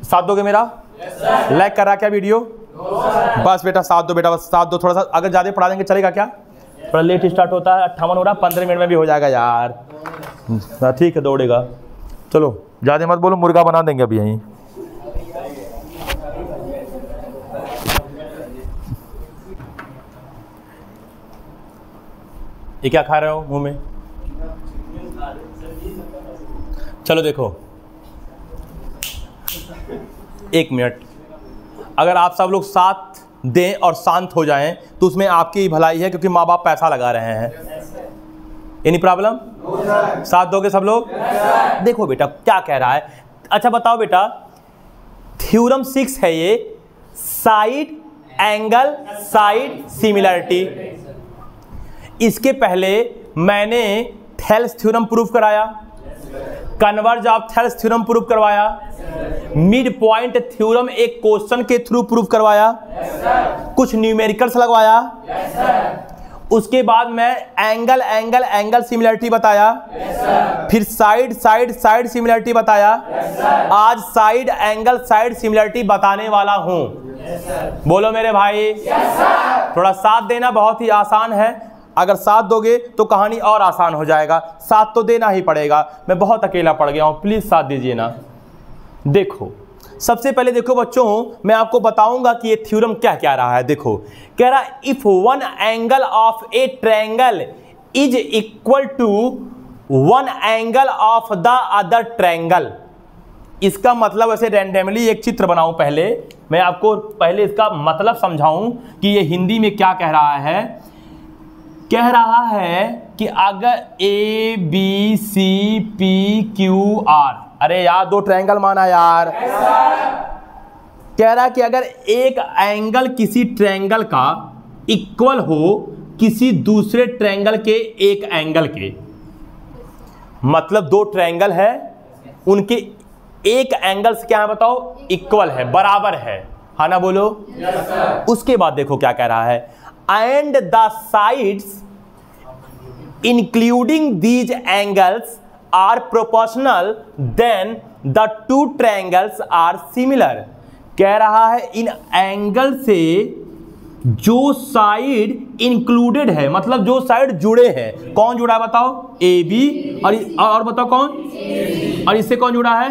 साथ दोगे मेरा? लाइक कर रहा क्या वीडियो? बस बेटा साथ दो, बेटा बस साथ दो। थोड़ा सा अगर ज़्यादा पढ़ा देंगे चलेगा क्या? थोड़ा लेट स्टार्ट होता है, 58 हो रहा, 15 मिनट में भी हो जाएगा यार। ठीक है दौड़ेगा। चलो ज़्यादा मत बोलो, मुर्गा बना देंगे अभी यहीं। ये क्या खा रहे हो मुंह में? चलो देखो, एक मिनट, अगर आप सब लोग साथ दें और शांत हो जाएं तो उसमें आपकी ही भलाई है, क्योंकि माँ बाप पैसा लगा रहे हैं। Any problem? साथ दोगे सब लोग? देखो बेटा क्या कह रहा है। अच्छा बताओ बेटा, थ्योरम 6 है ये, साइड एंगल साइड सिमिलरिटी। इसके पहले मैंने थेल्स थ्योरम प्रूव कराया, converse of Thales theorem prove करवाया, मिड पॉइंट थ्योरम एक क्वेश्चन के थ्रू प्रूव करवाया, कुछ न्यूमेरिकल्स लगवाया, उसके बाद मैं एंगल एंगल एंगल सिमिलरिटी बताया, फिर साइड साइड साइड सिमिलरिटी बताया, आज साइड एंगल साइड सिमिलरिटी बताने वाला हूं। बोलो मेरे भाई, थोड़ा साथ देना, बहुत ही आसान है। अगर साथ दोगे तो कहानी और आसान हो जाएगा, साथ तो देना ही पड़ेगा। मैं बहुत अकेला पड़ गया हूं, प्लीज साथ दीजिए ना। देखो सबसे पहले देखो बच्चों, मैं आपको बताऊंगा कि ये थ्योरम क्या कह रहा है। देखो कह रहा है if one angle of a triangle is equal to one angle of the other triangle. इसका मतलब ऐसे रैंडमली एक चित्र बनाऊं, पहले मैं आपको पहले इसका मतलब समझाऊं कि ये हिंदी में क्या कह रहा है। कह रहा है कि अगर A B C P Q R, अरे यार दो ट्रायंगल माना यार। कह रहा है कि अगर एक एंगल किसी ट्रायंगल का इक्वल हो किसी दूसरे ट्रायंगल के एक एंगल के, मतलब दो ट्रायंगल है, उनके एक एंगल से क्या है बताओ? इक्वल है, बराबर है, हाँ ना बोलो? उसके बाद देखो क्या कह रहा है, and the sides including these angles are proportional then the two triangles are similar. कह रहा है इन एंगल से जो साइड इंक्लूडेड है, मतलब जो साइड जुड़े हैं, कौन जुड़ा है बताओ? ए बी, और बताओ कौन? और इससे कौन जुड़ा है?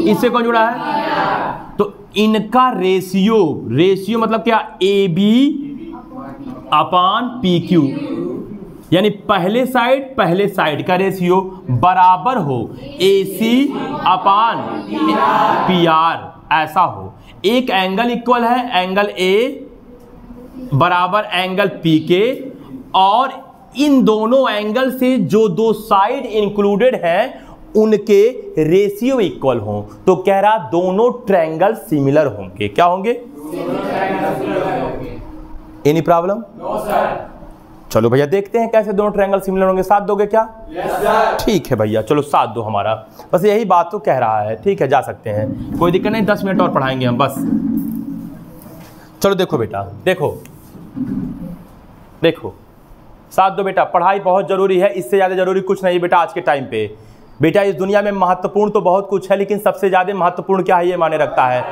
इससे कौन जुड़ा है? तो इनका रेशियो, रेशियो मतलब क्या? A B upon P Q, यानी पहले साइड का रेशियो बराबर हो ए सी अपान पी आर, ऐसा हो। एक एंगल इक्वल है एंगल ए बराबर एंगल पी के, और इन दोनों एंगल से जो दो साइड इंक्लूडेड हैं उनके रेशियो इक्वल हों। तो कह रहा दोनों ट्रायंगल सिमिलर होंगे। क्या होंगे? Any problem? No sir. चलो भैया देखते हैं कैसे दोनों ट्रायंगल सिमिलर होंगे। साथ दोगे क्या? Yes sir. ठीक है भैया, चलो साथ दो हमारा, बस यही बात तो कह रहा है। ठीक है जा सकते हैं, कोई दिक्कत नहीं, 10 मिनट और पढ़ाएंगे हम बस। चलो देखो बेटा, देखो साथ दो बेटा, पढ़ाई बहुत जरूरी है, इससे ज़्यादा जरूरी कुछ नहीं बेटा आज के टाइम पे। बेटा इस दुनिया में महत्वपूर्ण तो बहुत कुछ है, लेकिन सबसे ज़्यादा महत्वपूर्ण क्या है ये माने रखता है।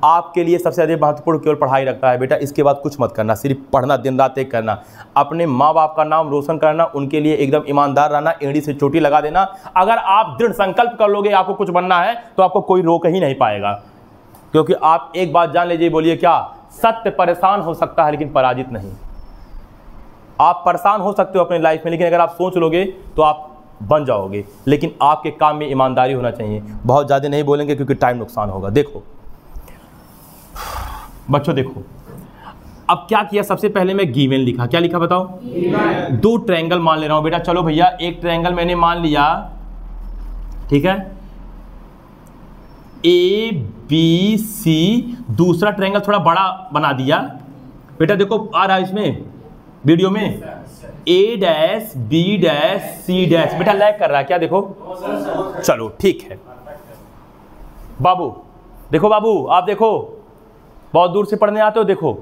आपके लिए सबसे ज़्यादा महत्वपूर्ण केवल पढ़ाई रखता है बेटा। इसके बाद कुछ मत करना, सिर्फ पढ़ना, दिन रात एक करना, अपने माँ बाप का नाम रोशन करना, उनके लिए एकदम ईमानदार रहना, एड़ी से चोटी लगा देना। अगर आप दृढ़ संकल्प कर लोगे आपको कुछ बनना है तो आपको कोई रोक ही नहीं पाएगा, क्योंकि आप एक बात जान लीजिए, बोलिए क्या? सत्य परेशान हो सकता है लेकिन पराजित नहीं। आप परेशान हो सकते हो अपने लाइफ में, लेकिन अगर आप सोच लोगे तो आप बन जाओगे। लेकिन आपके काम में ईमानदारी होना चाहिए। बहुत ज़्यादा नहीं बोलेंगे क्योंकि टाइम नुकसान होगा। देखो बच्चों, देखो अब क्या किया, सबसे पहले मैं गिवन लिखा। क्या लिखा बताओ? दो ट्रायंगल मान ले रहा हूं बेटा। चलो भैया एक ट्रायंगल मैंने मान लिया, ठीक है, ए बी सी। दूसरा ट्रायंगल थोड़ा बड़ा बना दिया बेटा, देखो आ रहा है इसमें वीडियो में, A dash B dash C dash. बेटा लैग कर रहा है क्या? देखो, चलो ठीक है बाबू, देखो बाबू, आप देखो बहुत दूर से पढ़ने आते हो। देखो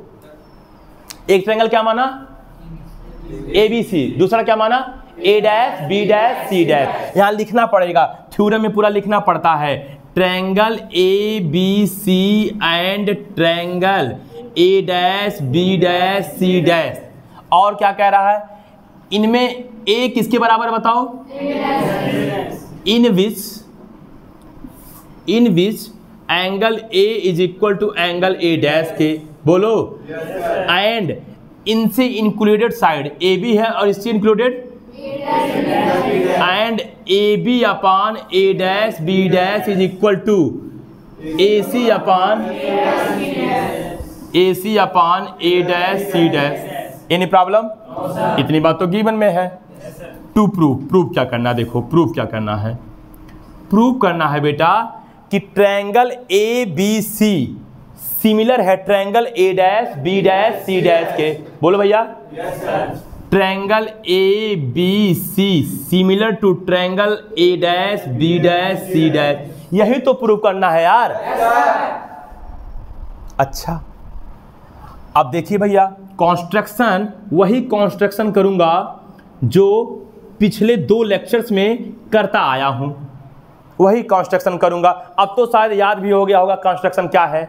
एक ट्रायंगल क्या माना? A B C. दूसरा क्या माना? A dash B dash C dash. यहां लिखना पड़ेगा, थ्योरम में पूरा लिखना पड़ता है। Triangle A B C and triangle A dash B dash C dash. और क्या कह रहा है, इनमें ए किसके बराबर बताओ, in which angle A is equal to angle A dash के, बोलो, एंड इनसे इंक्लूडेड साइड ए बी है और इससे included and A B upon A dash B dash is equal to A C upon A dash C dash. Any problem? इतनी बात तो given में है। टू प्रूफ क्या करना है, देखो प्रूफ क्या करना है, प्रूफ करना है बेटा कि triangle A B C similar है triangle A dash B dash C dash के, बोलो भैया। Triangle A B C similar to triangle A dash B dash C dash, यही तो प्रूफ करना है यार। अच्छा अब देखिए भैया, कॉन्स्ट्रक्शन वही कॉन्स्ट्रक्शन करूंगा जो पिछले 2 लेक्चर्स में करता आया हूं, वही कॉन्स्ट्रक्शन करूंगा। अब तो शायद याद भी हो गया होगा कॉन्स्ट्रक्शन क्या है।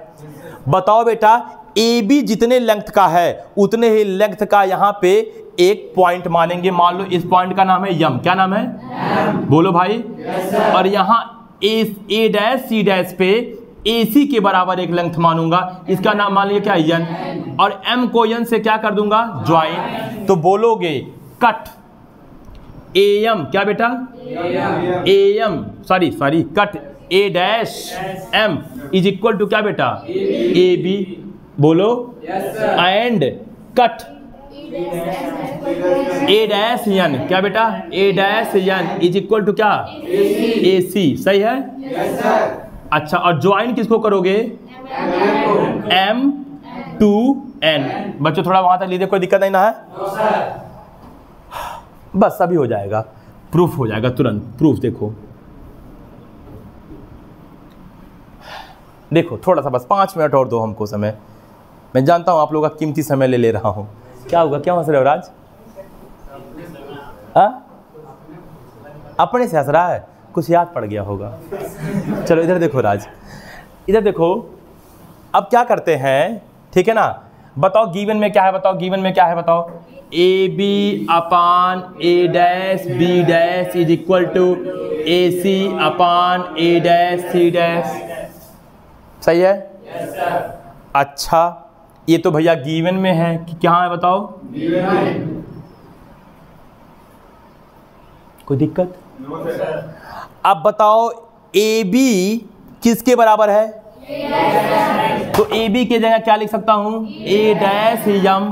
बताओ बेटा, ए बी जितने लेंथ का है उतने ही लेंथ का यहाँ पे एक पॉइंट मानेंगे। मान लो इस पॉइंट का नाम है यम, क्या नाम है, बोलो भाई। और यहाँ ए डैश सी डैश पे ए सी के बराबर एक लेंथ मानूंगा, इसका नाम मान लीजिए क्या, यन, और एम को यन से क्या कर दूंगा, ज्वाइन। तो बोलोगे कट ए एम, क्या बेटा, A M sorry cut A dash M is equal to क्या बेटा, ए बी, बोलो, and cut A dash N, क्या बेटा, A dash N is equal to क्या, ए सी। सही है? अच्छा, और ज्वाइन किसको करोगे, एम टू एन। बच्चों थोड़ा वहां तक लीजिए, कोई दिक्कत नहीं ना है, बस अभी हो जाएगा, प्रूफ हो जाएगा तुरंत। प्रूफ देखो थोड़ा सा बस 5 मिनट और दो हमको समय। मैं जानता हूं आप लोगों का कीमती समय ले रहा हूं। क्या होगा, क्या हंस रहे हो राज? अपने से हंस रहा है, कुछ याद पड़ गया होगा। चलो इधर देखो राज, इधर देखो। अब क्या करते हैं, ठीक है ना, बताओ गिवन में क्या है, बताओ गिवन में क्या है, बताओ। A B upon A dash B dash is equal to A C upon A dash C dash. सही है? yes, sir। अच्छा, ये तो भैया गिवन में है कि क्या है, बताओ। कोई दिक्कत? no, अब बताओ ए बी किसके बराबर है, तो ए बी की जगह क्या लिख सकता हूं, A dash M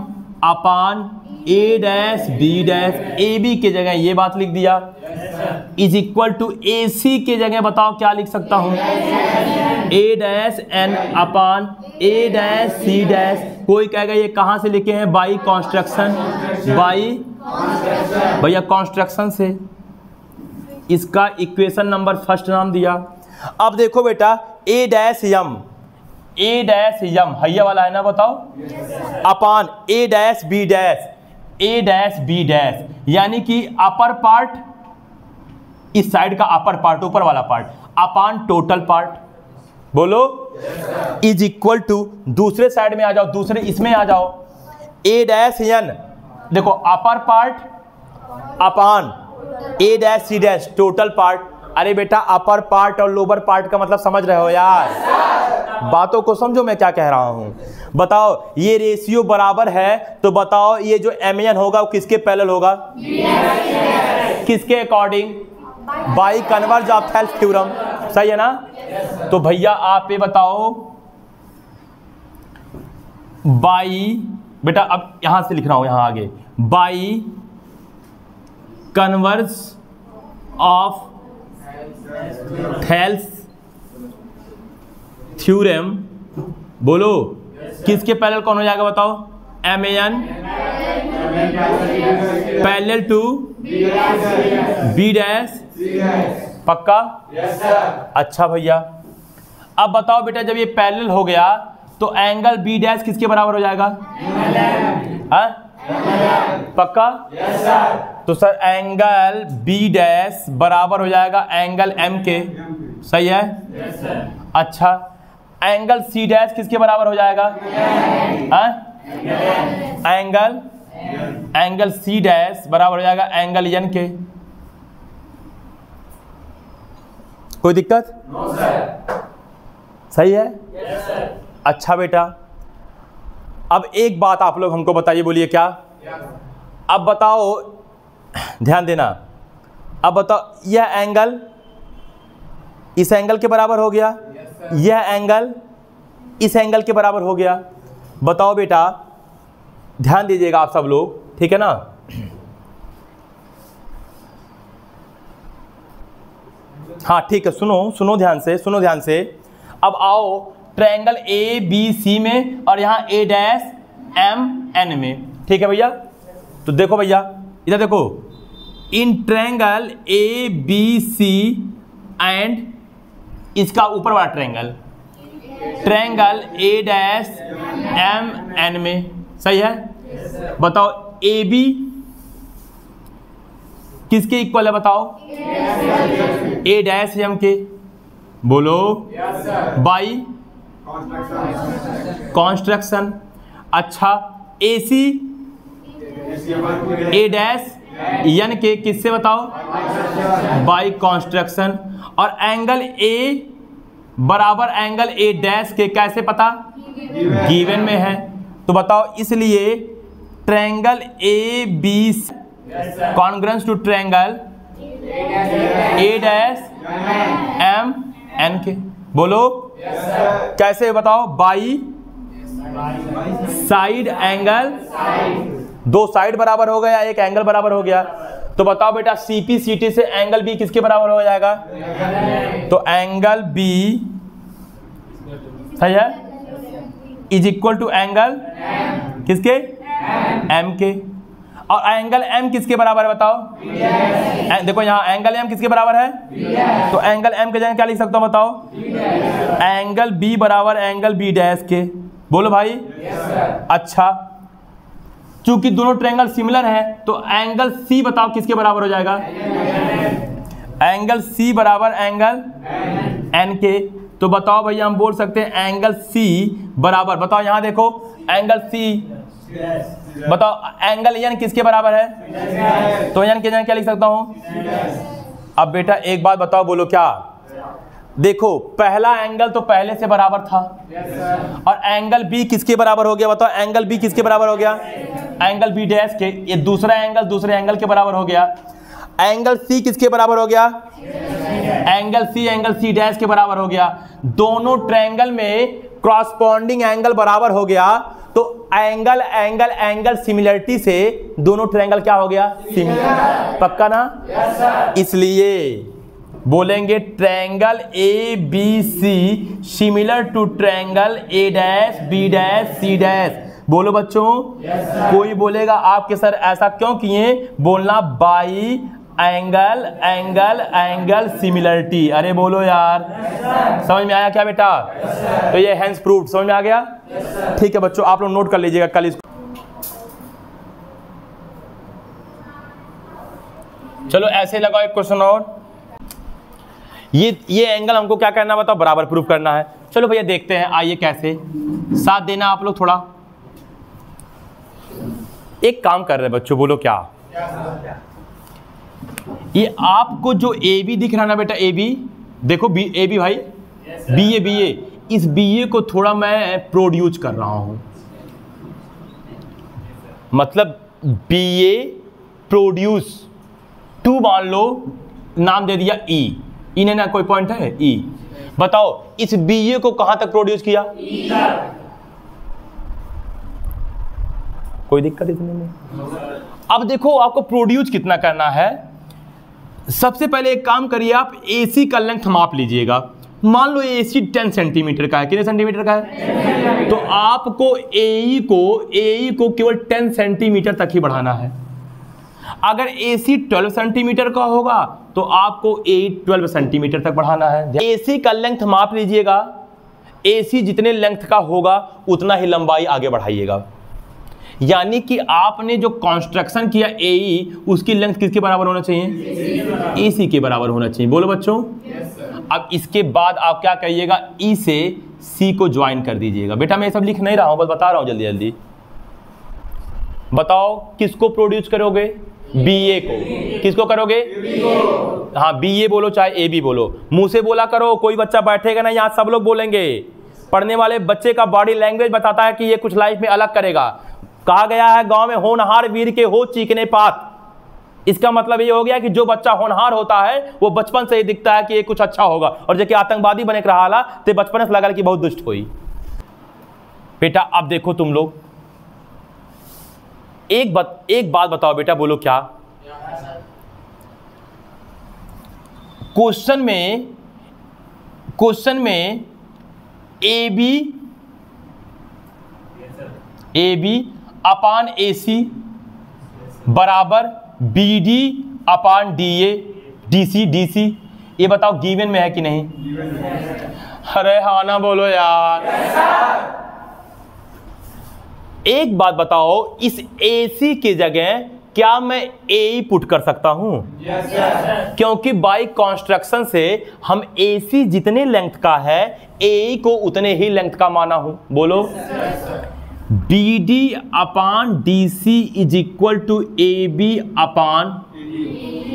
upon A dash B dash. A B की जगह ये बात लिख दिया, is equal to A C की जगह बताओ क्या लिख सकता हूं, A dash N upon A dash C dash. कोई कहेगा ये कहां से लिखे हैं, बाई कॉन्स्ट्रक्शन, बाई भैया कॉन्स्ट्रक्शन से इसका इक्वेशन नंबर फर्स्ट नाम दिया। अब देखो बेटा, A dash Yama, A dash यम हैया वाला है ना, बताओ, अपान A dash B dash, A dash B dash, यानी कि अपर पार्ट, इस साइड का अपर पार्ट, ऊपर वाला पार्ट, अपान टोटल पार्ट, बोलो, इज इक्वल टू, दूसरे साइड में आ जाओ, दूसरे इसमें आ जाओ, ए डैश एन, देखो upper part upon A dash C dash total part. अरे बेटा अपर पार्ट और लोअर पार्ट का मतलब समझ रहे हो यार, बातों को समझो मैं क्या कह रहा हूं। बताओ ये रेशियो बराबर है तो बताओ ये जो एम होगा वो किसके पैरेलल होगा, किसके अकॉर्डिंग, बाई कन्वर्ज ऑफ हेल्थ थ्योरम। सही है ना? तो भैया आप ये बताओ, बाई, बेटा अब यहां से लिख रहा हूं, यहां आगे, बाई कन्वर्ज ऑफ हेल्थ थ्योरम, बोलो किसके पैरेलल कौन हो जाएगा बताओ, M N parallel to B dash, पक्का? Yes sir. अच्छा भैया अब बताओ बेटा, जब ये पैरेलल हो गया तो एंगल बी डैश किसके बराबर हो जाएगा, पक्का? Yes sir. तो सर एंगल बी डैश बराबर हो जाएगा एंगल एम के, सही है? अच्छा, एंगल सी डैश किसके बराबर हो जाएगा? एंगल सी डैश बराबर हो जाएगा एंगल एन के। कोई दिक्कत? No sir. सही है? Yes sir. अच्छा बेटा, अब एक बात आप लोग हमको बताइए, बोलिए क्या? अब बताओ, ध्यान देना, अब बताओ यह एंगल इस एंगल के बराबर हो गया, यह एंगल इस एंगल के बराबर हो गया। बताओ बेटा, ध्यान दीजिएगा आप सब लोग, ठीक है ना? हाँ ठीक है, सुनो ध्यान से, सुनो ध्यान से। अब आओ ट्रायंगल ए बी सी में और यहाँ ए डैश एम एन में, ठीक है भैया? तो देखो भैया, इधर देखो, इन triangle A B C and इसका ऊपर वाला triangle A dash M N में, सही है? बताओ ए बी किसके इक्वल है? बताओ ए डैश एम के। बोलो बाई कॉन्स्ट्रक्शन। अच्छा, ए सी ए डैश एन के किससे? बताओ बाई कॉन्स्ट्रक्शन। और एंगल ए बराबर एंगल ए डैश के कैसे पता? गिवन में है। तो बताओ, इसलिए triangle A B congruence to triangle A dash M N के। बोलो कैसे? बताओ बाई साइड एंगल, दो साइड बराबर हो गया, एक एंगल बराबर हो गया। तो बताओ बेटा, सीपी सीटी से एंगल बी किसके बराबर हो जाएगा? तो एंगल बी, सही है, इज इक्वल टू एंगल किसके? एम के। और एंगल एम किसके बराबर है? बताओ। देखो यहाँ एंगल एम किसके बराबर है? तो एंगल एम के जगह क्या लिख सकता हूँ? बताओ। एंगल बी बराबर एंगल बी डैश के। बोलो भाई। अच्छा, चूंकि दोनों ट्रायंगल सिमिलर हैं तो एंगल सी बताओ किसके बराबर हो जाएगा? एंगल सी बराबर एंगल एन के। तो बताओ भैया, हम बोल सकते हैं एंगल सी बराबर, बताओ यहाँ देखो, एंगल सी, बताओ एंगल एन किसके बराबर है? तो एन के जगह क्या लिख सकता हूँ? अब बेटा एक बात बताओ, बोलो क्या? देखो, पहला एंगल तो पहले से बराबर था, और एंगल बी किसके बराबर हो गया? बताओ एंगल बी किसके बराबर हो गया? एंगल बी डैश के। ये दूसरा एंगल दूसरे एंगल के बराबर हो गया। एंगल सी किसके बराबर हो गया? एंगल सी डैश के बराबर हो गया। दोनों ट्रायंगल में क्रॉसपॉन्डिंग एंगल बराबर हो गया, तो एंगल सिमिलरिटी से दोनों ट्रायंगल क्या हो गया? सिमिलर। पक्का ना? इसलिए बोलेंगे triangle A B C similar to triangle A dash B dash C dash. बोलो बच्चों। कोई बोलेगा आपके सर ऐसा क्यों किए? बोलना बाई एंगल सिमिलरिटी। अरे बोलो यार, समझ में आया क्या बेटा? तो ये हेंस प्रूव्ड, समझ में आ गया? ठीक है बच्चों, आप लोग नोट कर लीजिएगा कल इसको। चलो ऐसे लगाओ एक क्वेश्चन और। ये एंगल हमको क्या करना बताओ? बराबर प्रूव करना है। चलो भैया देखते हैं, आइए कैसे। साथ देना आप लोग थोड़ा। एक काम कर रहे हैं बच्चों, बोलो क्या? ये आपको जो ए बी दिख रहा है ना बेटा, ए बी देखो, बी ए बी भाई, बी ए इस बी ए को थोड़ा मैं प्रोड्यूस कर रहा हूं। मतलब बी ए प्रोड्यूस टू, मान लो नाम दे दिया ई, इन्हें ना कोई पॉइंट है ई। बताओ इस बी ए को कहां तक प्रोड्यूस किया? कोई दिक्कत इसमें नहीं। अब देखो आपको प्रोड्यूस कितना करना है। सबसे पहले एक काम करिए, आप AC का लेंथ माप लीजिएगा। मान लो AC 10 सेंटीमीटर का है। कितने सेंटीमीटर का है? तो आपको AE को केवल 10 सेंटीमीटर तक ही बढ़ाना है। अगर AC 12 सेंटीमीटर का होगा तो आपको AE 12 सेंटीमीटर तक बढ़ाना है। AC का लेंथ माप लीजिएगा। AC जितने लेंथ का होगा उतना ही लंबाई आगे बढ़ाइएगा। यानी कि आपने जो कंस्ट्रक्शन किया AE, उसकी लेंथ किसके बराबर होना चाहिए? AC के बराबर होना चाहिए। बोलो बच्चों। अब इसके बाद आप क्या करिएगा, ई से सी को ज्वाइन कर दीजिएगा। बेटा मैं ये सब लिख नहीं रहा हूं, बस बता रहा हूं जल्दी जल्दी। बताओ किसको प्रोड्यूस करोगे, बी ए को। किसको करोगे, हाँ बी ए बोलो चाहे ए बी बोलो, मुंह से बोला करो, कोई बच्चा बैठेगा ना यहाँ सब लोग बोलेंगे। पढ़ने वाले बच्चे का बॉडी लैंग्वेज बताता है कि ये कुछ लाइफ में अलग करेगा। कहा गया है गांव में होनहार वीर के हो चीकने पात। इसका मतलब ये हो गया कि जो बच्चा होनहार होता है वो बचपन से ही दिखता है कि ये कुछ अच्छा होगा, और जो आतंकवादी बने के रहा तो बचपन से लगा कि बहुत दुष्ट हुई। बेटा अब देखो तुम लोग, एक बात बताओ बेटा, बोलो क्या। क्वेश्चन में ए बी अपान ए सी बराबर B D upon D A D C, ये बताओ गिवन में है कि नहीं। अरे हाँ ना बोलो यार। एक बात बताओ, इस ए सी की जगह क्या मैं ए पुट कर सकता हूं? क्योंकि बाय कंस्ट्रक्शन से हम ए सी जितने लेंथ का है ए को उतने ही लेंथ का माना हूं। बोलो B D upon D C is equal to A B upon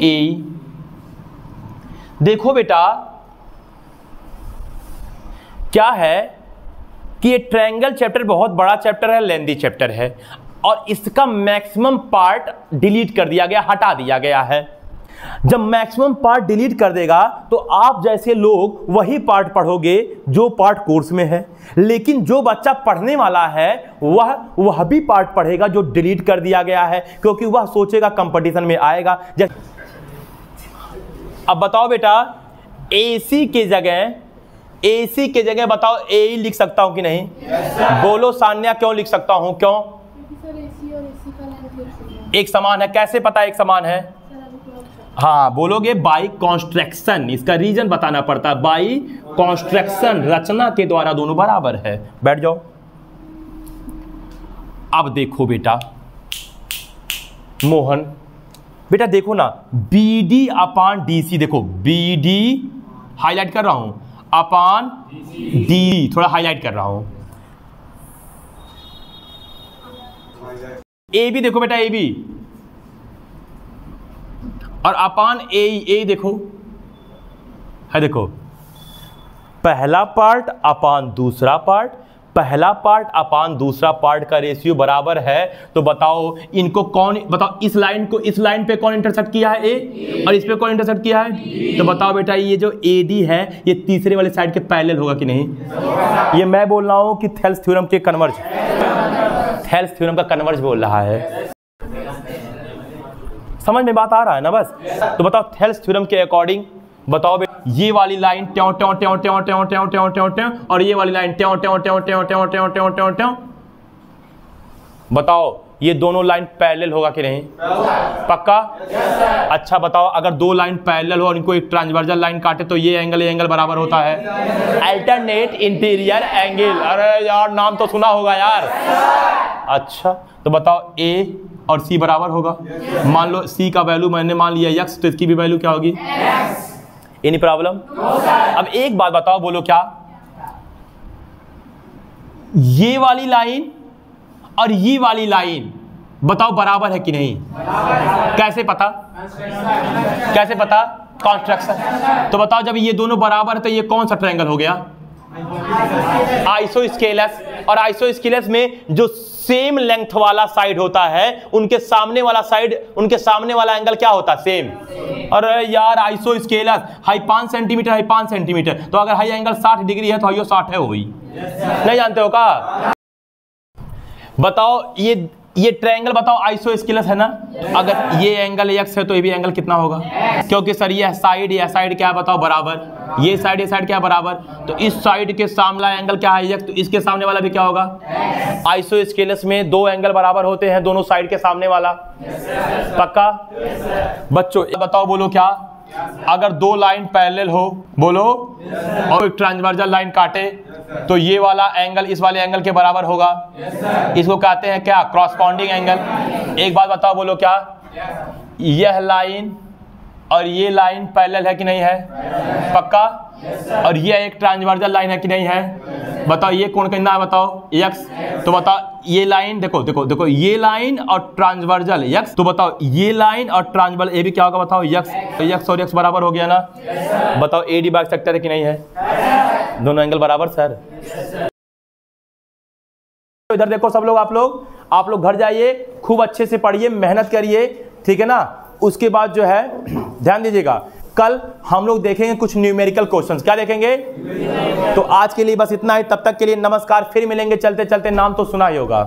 A. देखो बेटा क्या है कि ये ट्रायंगल चैप्टर बहुत बड़ा चैप्टर है, लेंदी चैप्टर है, और इसका मैक्सिमम पार्ट डिलीट कर दिया गया, हटा दिया गया है। जब मैक्सिमम पार्ट डिलीट कर देगा तो आप जैसे लोग वही पार्ट पढ़ोगे जो पार्ट कोर्स में है, लेकिन जो बच्चा पढ़ने वाला है वह भी पार्ट पढ़ेगा जो डिलीट कर दिया गया है, क्योंकि वह सोचेगा कंपटीशन में आएगा। अब बताओ बेटा, एसी के जगह बताओ ए लिख सकता हूं कि नहीं? बोलो सान्या, क्यों लिख सकता हूं? क्यों? एक समान है। कैसे पता एक समान है? हाँ बोलोगे बाई कॉन्स्ट्रक्शन, इसका रीजन बताना पड़ता है। बाई कॉन्स्ट्रक्शन, रचना के द्वारा दोनों बराबर है। बैठ जाओ। अब देखो बेटा मोहन, बेटा देखो ना, बी डी अपान डी सी, देखो बी डी हाईलाइट कर रहा हूं, अपान डी थोड़ा हाईलाइट कर रहा हूं, ए बी देखो बेटा, ए बी और अपान ए देखो है, देखो पहला पार्ट अपान दूसरा पार्ट, पहला पार्ट अपान दूसरा पार्ट का रेशियो बराबर है। तो बताओ इनको कौन, बताओ इस लाइन पे कौन इंटरसेक्ट किया है? ए, और इस पे कौन इंटरसेक्ट किया है? तो बताओ बेटा ये जो ए डी है ये तीसरे वाले साइड के पैरेलल होगा कि नहीं? ये मैं बोल रहा हूं कि थेल्स थ्योरम के कन्वर्ज, थेल्स थ्योरम का कन्वर्ज बोल रहा है। समझ में बात आ रहा है ना? बस तो बताओ थेल्स थ्योरम के अकॉर्डिंग बताओ ये वाली लाइन ट्यों ट्यों ट्यों ट्यों ट्यों ट्यों ट्यों ट्यों ट्यों और ये वाली लाइन ट्यों ट्यों ट्यों ट्यों ट्यों ट्यों ट्यों ट्यों ट्यों, बताओ ये दोनों लाइन पैरेलल होगा कि नहीं? पक्का? अच्छा बताओ अगर दो लाइन पैरेलल हो और इनको एक ट्रांसवर्सल लाइन काटे तो ये एंगल बराबर होता है अल्टरनेट इंटीरियर एंगल। अरे यार नाम तो सुना होगा यार। अच्छा तो बताओ ए और सी बराबर होगा। मान लो सी का वैल्यू मैंने मान लिया x, तो इसकी भी वैल्यू क्या होगी? Any problem? अब एक बात बताओ, बोलो क्या ये वाली लाइन और ये वाली लाइन बताओ बराबर है कि नहीं? कैसे पता? कैसे पता? कंस्ट्रक्शन। तो बताओ जब ये दोनों बराबर है तो ये कौन सा ट्रायंगल हो गया? आइसोस्केलस। और आइसोस्केलस में जो सेम लेंथ वाला साइड होता है उनके सामने वाला साइड, उनके सामने वाला एंगल क्या होता है? सेम। अरे यार isosceles high 5 centimetre, high 5 centimetre, तो अगर हाई एंगल 60 डिग्री है तो हाई 60 है वही। नहीं जानते हो का? बताओ ये ट्रायंगल बताओ आइसोस्केलस है ना? अगर ये एंगल x है तो ये भी एंगल कितना होगा? क्योंकि सर ये साइड क्या बताओ बराबर, ये साइड क्या बराबर, तो इस साइड के सामने एंगल क्या है x, तो इसके सामने वाला भी क्या होगा? आइसोस्केलस में दो एंगल बराबर होते हैं दोनों साइड के सामने वाला। पक्का? बच्चों बताओ, बोलो क्या? अगर दो लाइन पैरेलल हो, बोलो, और एक ट्रांसवर्सल लाइन काटे तो ये वाला एंगल इस वाले एंगल के बराबर होगा। इसको कहते हैं क्या? Corresponding angle. एक बात बताओ, बोलो क्या? यह लाइन और ये लाइन पैरेलल है कि नहीं है? पक्का? और ये एक ट्रांसवर्जल लाइन है कि नहीं है? बताओ ये कौन कितना है बताओ? एक्स। तो बताओ ये लाइन देखो देखो देखो, ये लाइन और ट्रांसवर्जल एक्स, तो बताओ ये लाइन और ट्रांसवर्जल ए भी क्या होगा बताओ? एक्स। तो एक्स और एक्स बराबर हो गया ना? बताओ ए डी बाई सेक्टर है कि नहीं है? दोनों एंगल बराबर सर। इधर देखो सब लोग, आप लोग घर जाइए, खूब अच्छे से पढ़िए, मेहनत करिए, ठीक है ना? उसके बाद जो है ध्यान दीजिएगा, कल हम लोग देखेंगे कुछ न्यूमेरिकल क्वेश्चंस। क्या देखेंगे? तो आज के लिए बस इतना ही, तब तक के लिए नमस्कार, फिर मिलेंगे चलते चलते। नाम तो सुना ही होगा।